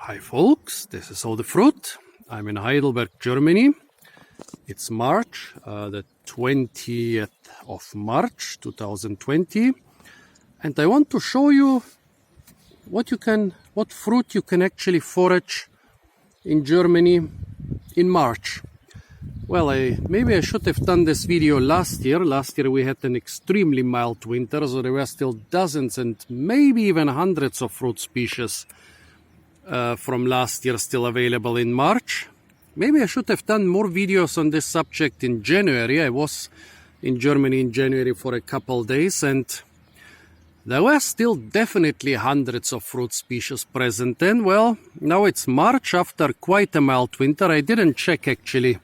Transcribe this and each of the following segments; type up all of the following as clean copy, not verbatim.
Hi folks, this is all the fruit. I'm in Heidelberg, Germany. It's March, the 20th of March 2020, and I want to show you what fruit you can actually forage in Germany in March. Well, maybe I should have done this video last year. Last year we had an extremely mild winter, so there were still dozens and maybe even hundreds of fruit species from last year still available in March. Maybe I should have done more videos on this subject in January. I was in Germany in January for a couple days, and there were still definitely hundreds of fruit species present then. Well, now it's March after quite a mild winter. I didn't check actually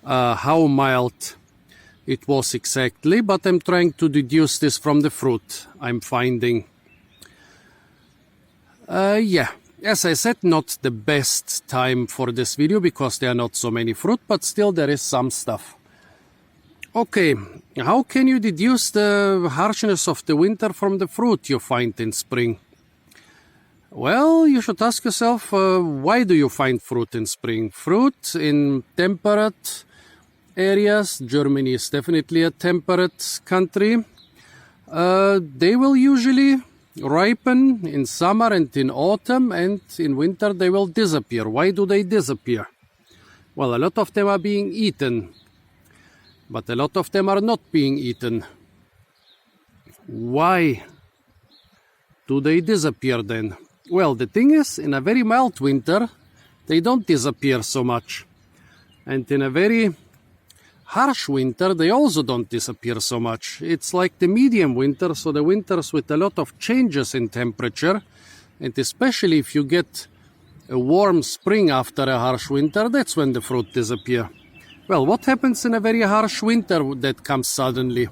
how mild it was exactly, but I'm trying to deduce this from the fruit I'm finding. Yeah, as I said, not the best time for this video because there are not so many fruit, but still there is some stuff. Okay, how can you deduce the harshness of the winter from the fruit you find in spring? Well, you should ask yourself, why do you find fruit in spring? Fruit in temperate areas, Germany is definitely a temperate country, they will usually ripen in summer and in autumn, and in winter they will disappear. Why do they disappear? Well, a lot of them are being eaten, but a lot of them are not being eaten. Why do they disappear then? Well, the thing is, in a very mild winter, they don't disappear so much. And in a very harsh winter, they also don't disappear so much. It's like the medium winter, so the winters with a lot of changes in temperature, and especially if you get a warm spring after a harsh winter, that's when the fruit disappear. Well, what happens in a very harsh winter that comes suddenly?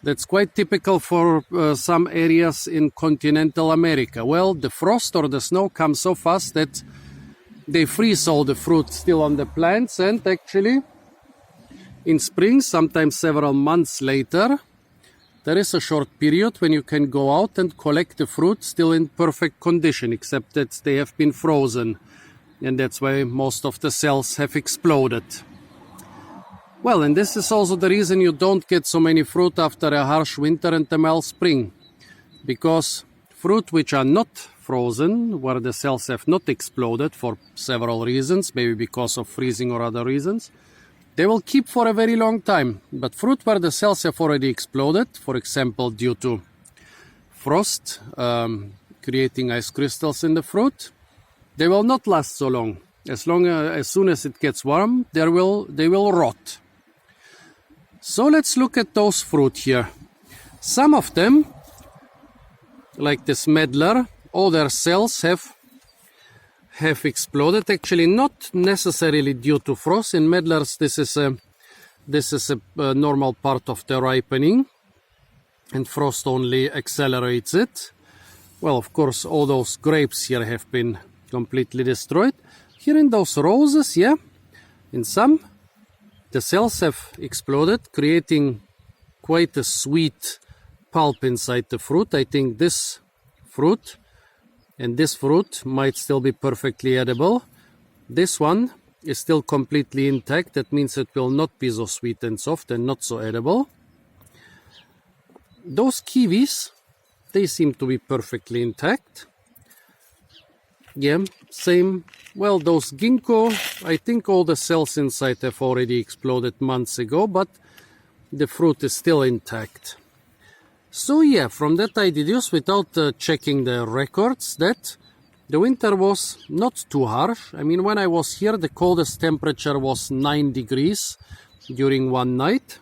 That's quite typical for some areas in continental America. Well, the frost or the snow comes so fast that they freeze all the fruit still on the plants, and actually in spring, sometimes several months later, there is a short period when you can go out and collect the fruit still in perfect condition, except that they have been frozen, and that's why most of the cells have exploded. Well, and this is also the reason you don't get so many fruit after a harsh winter and a mild spring, because fruit which are not frozen, where the cells have not exploded for several reasons, maybe because of freezing or other reasons, they will keep for a very long time. But fruit where the cells have already exploded, for example due to frost creating ice crystals in the fruit, they will not last so long. As soon as it gets warm, they will rot. So let's look at those fruit here. Some of them, like this medlar, all their cells have exploded. Actually, not necessarily due to frost. In medlars, this is a normal part of the ripening, and frost only accelerates it. Well, of course, all those grapes here have been completely destroyed. Here in those roses, yeah, in some, the cells have exploded, creating quite a sweet pulp inside the fruit. I think this fruit and this fruit might still be perfectly edible. This one is still completely intact. That means it will not be so sweet and soft and not so edible. Those kiwis, they seem to be perfectly intact. Yeah, same. Well, those ginkgo, I think all the cells inside have already exploded months ago, but the fruit is still intact. So yeah, from that I deduce, without checking the records, that the winter was not too harsh. I mean, when I was here, the coldest temperature was 9 degrees during one night.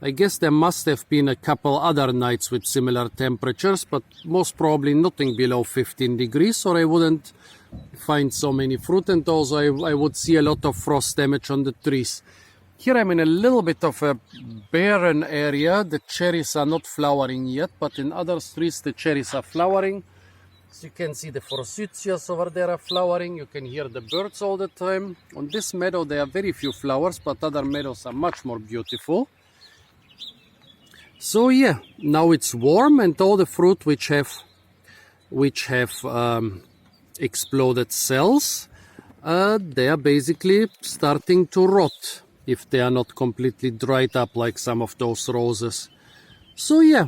I guess there must have been a couple other nights with similar temperatures, but most probably nothing below 15 degrees, or I wouldn't find so many fruit, and also I would see a lot of frost damage on the trees. Here I'm in a little bit of a barren area. The cherries are not flowering yet, but in other trees the cherries are flowering. So you can see the forsythias over there are flowering. You can hear the birds all the time. On this meadow there are very few flowers, but other meadows are much more beautiful. So yeah, now it's warm, and all the fruit which have exploded cells, they are basically starting to rot if they are not completely dried up like some of those roses. So yeah,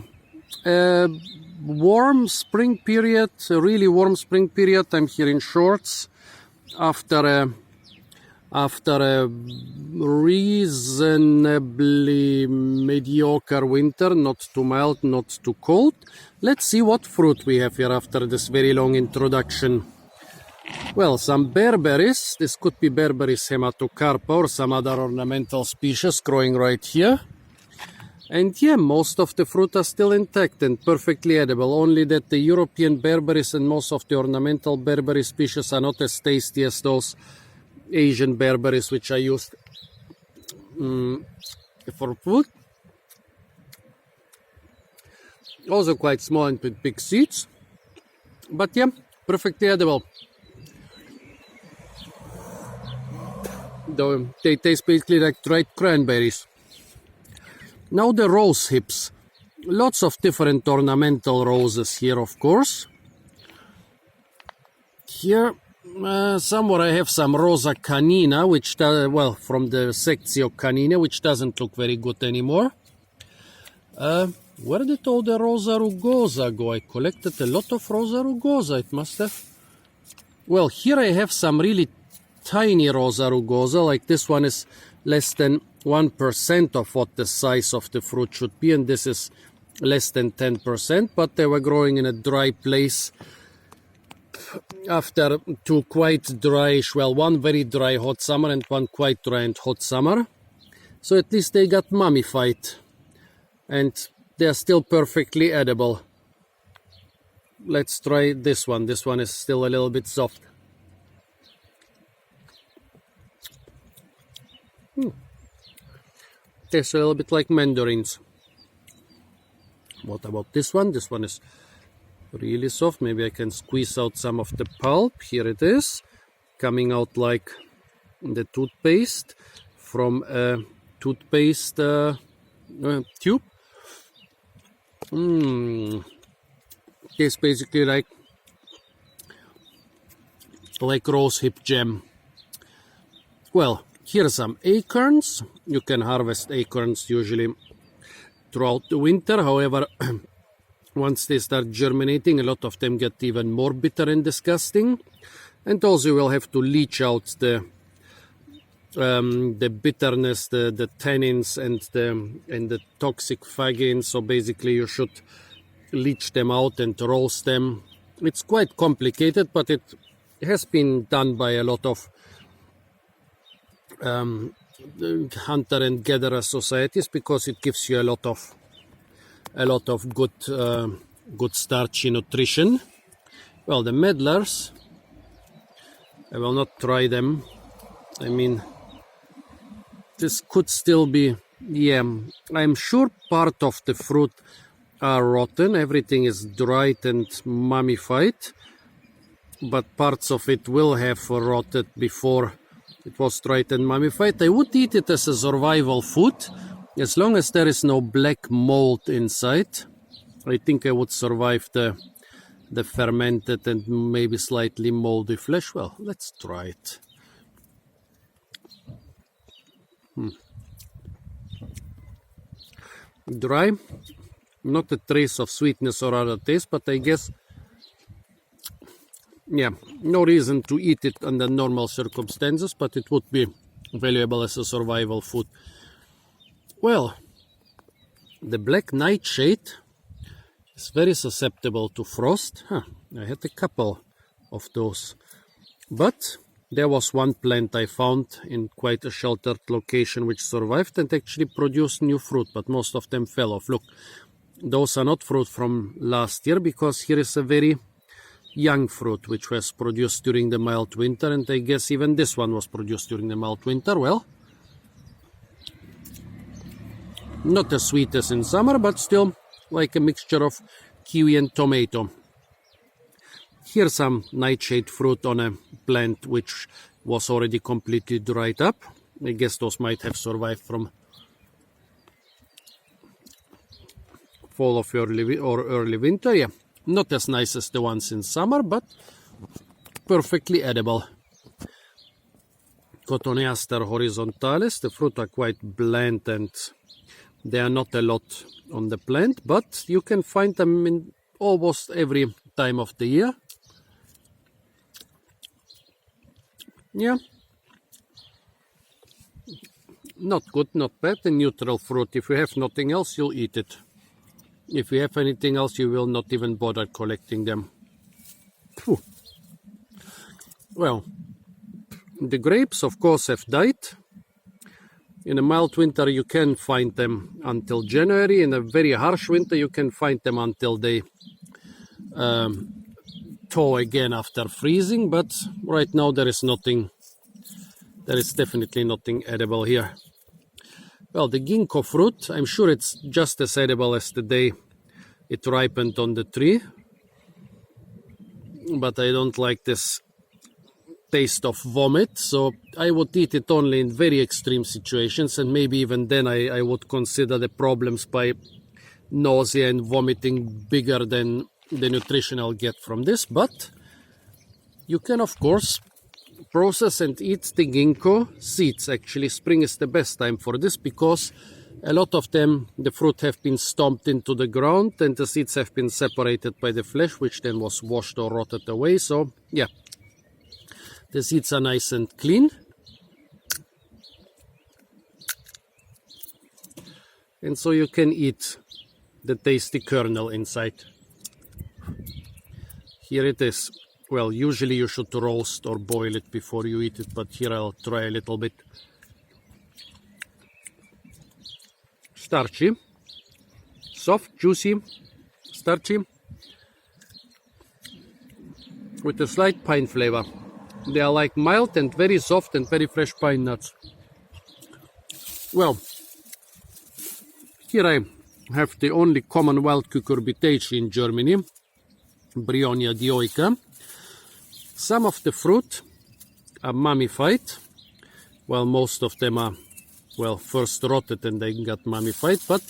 warm spring period, a really warm spring period. I'm here in shorts after a reasonably mediocre winter, not too mild, not too cold. Let's see what fruit we have here after this very long introduction. Well, some bearberries. This could be Bearberries hematocarpa or some other ornamental species growing right here. And yeah, most of the fruit are still intact and perfectly edible, only that the European bearberries and most of the ornamental bearberry species are not as tasty as those Asian bearberries which are used for food. Also quite small and with big seeds, but yeah, perfectly edible. Though they taste basically like dried cranberries. Now the rose hips. Lots of different ornamental roses here, of course. Here, somewhere I have some Rosa Canina, which, well, from the Sectio Canina, which doesn't look very good anymore. Where did all the Rosa Rugosa go? I collected a lot of Rosa Rugosa, it must have. Well, here I have some really tiny Rosa Rugosa, like this one is less than 1% of what the size of the fruit should be, and this is less than 10%, but they were growing in a dry place after two quite dryish, well, one very dry hot summer and one quite dry and hot summer. So at least they got mummified and they are still perfectly edible. Let's try this one. This one is still a little bit soft. Tastes a little bit like mandarins. What about this one? This one is really soft. Maybe I can squeeze out some of the pulp. Here it is, coming out like the toothpaste from a toothpaste tube. Tastes basically like rose hip jam. Well, here are some acorns. You can harvest acorns usually throughout the winter. However, once they start germinating, a lot of them get even more bitter and disgusting. And also you will have to leach out the bitterness, the tannins and the toxic phagins. So basically you should leach them out and roast them. It's quite complicated, but it has been done by a lot of hunter and gatherer societies, because it gives you a lot of good starchy nutrition. Well, the medlars, I will not try them. I mean, this could still be, yeah, I'm sure part of the fruit are rotten. Everything is dried and mummified, but parts of it will have rotted before it was dried and mummified. I would eat it as a survival food, as long as there is no black mold inside. I think I would survive the fermented and maybe slightly moldy flesh. Well, let's try it. Dry, not a trace of sweetness or other taste, but I guess, yeah, no reason to eat it under normal circumstances, but it would be valuable as a survival food. Well, the black nightshade is very susceptible to frost. I had a couple of those, but there was one plant I found in quite a sheltered location which survived and actually produced new fruit, but most of them fell off. Look, those are not fruit from last year, because here is a very young fruit which was produced during the mild winter, and I guess even this one was produced during the mild winter. Well, not as sweet as in summer, but still like a mixture of kiwi and tomato. Here's some nightshade fruit on a plant which was already completely dried up. I guess those might have survived from fall of early winter. Yeah, not as nice as the ones in summer, but perfectly edible. Cotoneaster horizontalis, the fruit are quite bland and there are not a lot on the plant, but you can find them in almost every time of the year. Yeah, not good, not bad, a neutral fruit. If you have nothing else, you'll eat it. If you have anything else, you will not even bother collecting them. Phew. Well, the grapes, of course, have died. In a mild winter, you can find them until January. In a very harsh winter, you can find them until they thaw again after freezing. But right now, there is nothing. There is definitely nothing edible here. Well, the ginkgo fruit, I'm sure it's just as edible as the day it ripened on the tree. But I don't like this taste of vomit, so I would eat it only in very extreme situations, and maybe even then I would consider the problems by nausea and vomiting bigger than the nutrition I'll get from this. But you can, of course, process and eat the ginkgo seeds. Actually, spring is the best time for this because a lot of them, the fruit have been stomped into the ground and the seeds have been separated by the flesh, which then was washed or rotted away. So yeah, the seeds are nice and clean. And so you can eat the tasty kernel inside. Here it is. Well, usually you should roast or boil it before you eat it, but here I'll try a little bit. Starchy, soft, juicy, starchy, with a slight pine flavor. They are like mild and very soft and very fresh pine nuts. Well, here I have the only common wild cucurbitaceae in Germany, Bryonia dioica. Some of the fruit are mummified, while most of them are, well, first rotted and then got mummified, but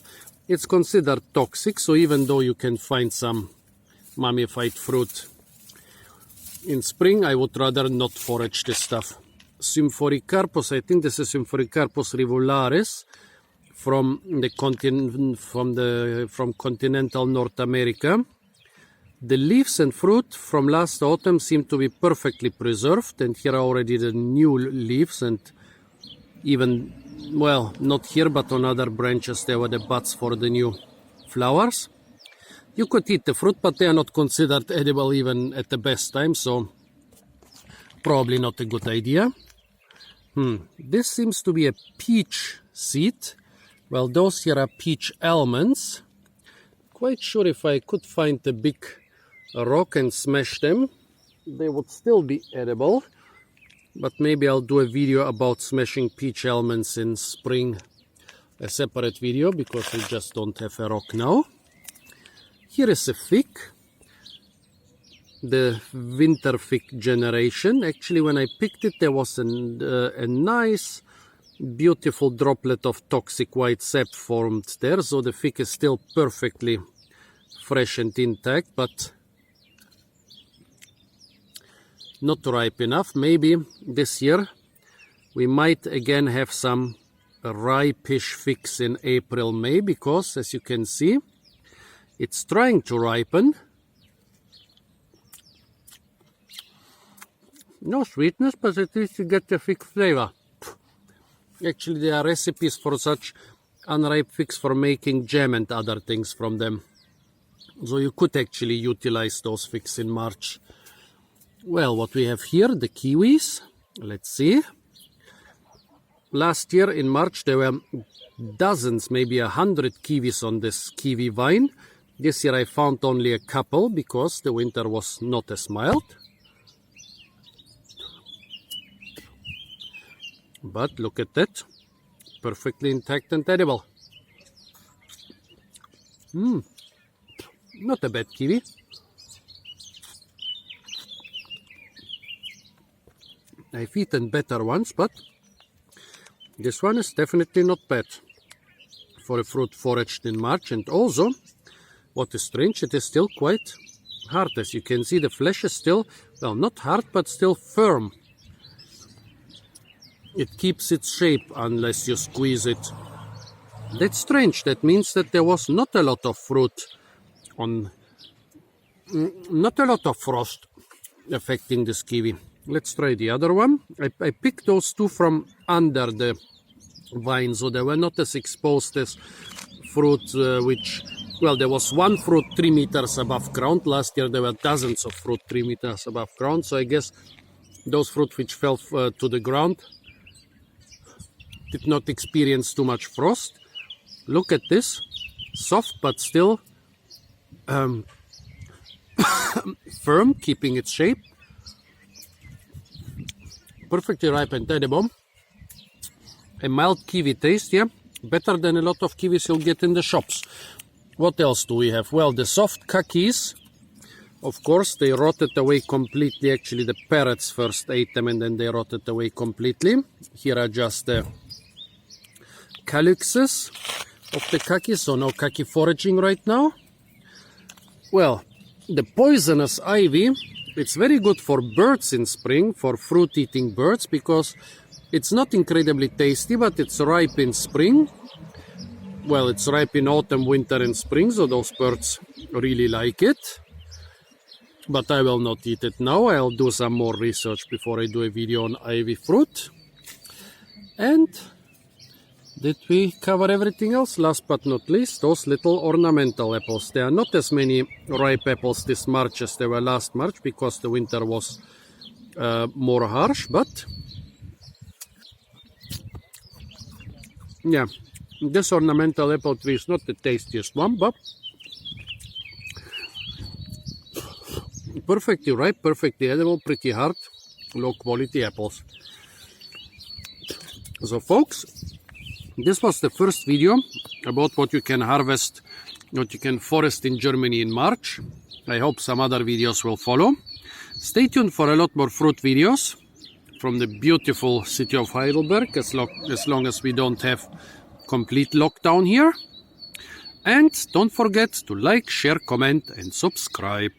it's considered toxic. So even though you can find some mummified fruit in spring, I would rather not forage this stuff. Symphoricarpus, I think this is Symphoricarpus rivularis from the continental North America. The leaves and fruit from last autumn seem to be perfectly preserved, and here are already the new leaves, and even, well, not here but on other branches there were the buds for the new flowers. You could eat the fruit, but they are not considered edible even at the best time, so probably not a good idea. This seems to be a peach seed. Well, those here are peach almonds. Quite sure if I could find a big rock and smash them, they would still be edible. But maybe I'll do a video about smashing peach almonds in spring, a separate video, because we just don't have a rock now. Here is a fig, the winter fig generation. Actually, when I picked it, there was a nice, beautiful droplet of toxic white sap formed there. So the fig is still perfectly fresh and intact, but not ripe enough. Maybe this year we might again have some ripe-ish figs in April, May, because as you can see, it's trying to ripen. No sweetness, but at least you get the fig flavor. Actually, there are recipes for such unripe figs for making jam and other things from them. So you could actually utilize those figs in March. Well, what we have here, the kiwis. Let's see. Last year in March there were dozens, maybe 100 kiwis on this kiwi vine. This year I found only a couple because the winter was not as mild. But look at that. Perfectly intact and edible. Not a bad kiwi. I've eaten better ones, but this one is definitely not bad for a fruit foraged in March. And also, what is strange, it is still quite hard. As you can see, the flesh is still, well, not hard, but still firm. It keeps its shape unless you squeeze it. That's strange. That means that there was not a lot of fruit on, not a lot of frost affecting this kiwi. Let's try the other one. I picked those two from under the vine, so they were not as exposed as fruit which, well, there was one fruit 3 meters above ground. Last year there were dozens of fruit 3 meters above ground, so I guess those fruit which fell to the ground did not experience too much frost. Look at this, soft but still firm, keeping its shape. Perfectly ripe and edible. A mild kiwi taste, yeah, better than a lot of kiwis you'll get in the shops. What else do we have? Well, the soft kakis, of course, they rotted away completely. Actually, the parrots first ate them and then they rotted away completely. Here are just the calyxes of the kakis, so no kaki foraging right now. Well, the poisonous ivy, it's very good for birds in spring, for fruit-eating birds, because it's not incredibly tasty, but it's ripe in spring. Well, it's ripe in autumn, winter, and spring, so those birds really like it. But I will not eat it now. I'll do some more research before I do a video on ivy fruit. And did we cover everything else? Last but not least, those little ornamental apples. There are not as many ripe apples this March as there were last March, because the winter was more harsh, but yeah, this ornamental apple tree is not the tastiest one, but perfectly ripe, perfectly edible, pretty hard, low quality apples. So folks, this was the first video about what you can harvest, what you can forest in Germany in March. I hope some other videos will follow. Stay tuned for a lot more fruit videos from the beautiful city of Heidelberg, as long as we don't have complete lockdown here. And don't forget to like, share, comment and subscribe.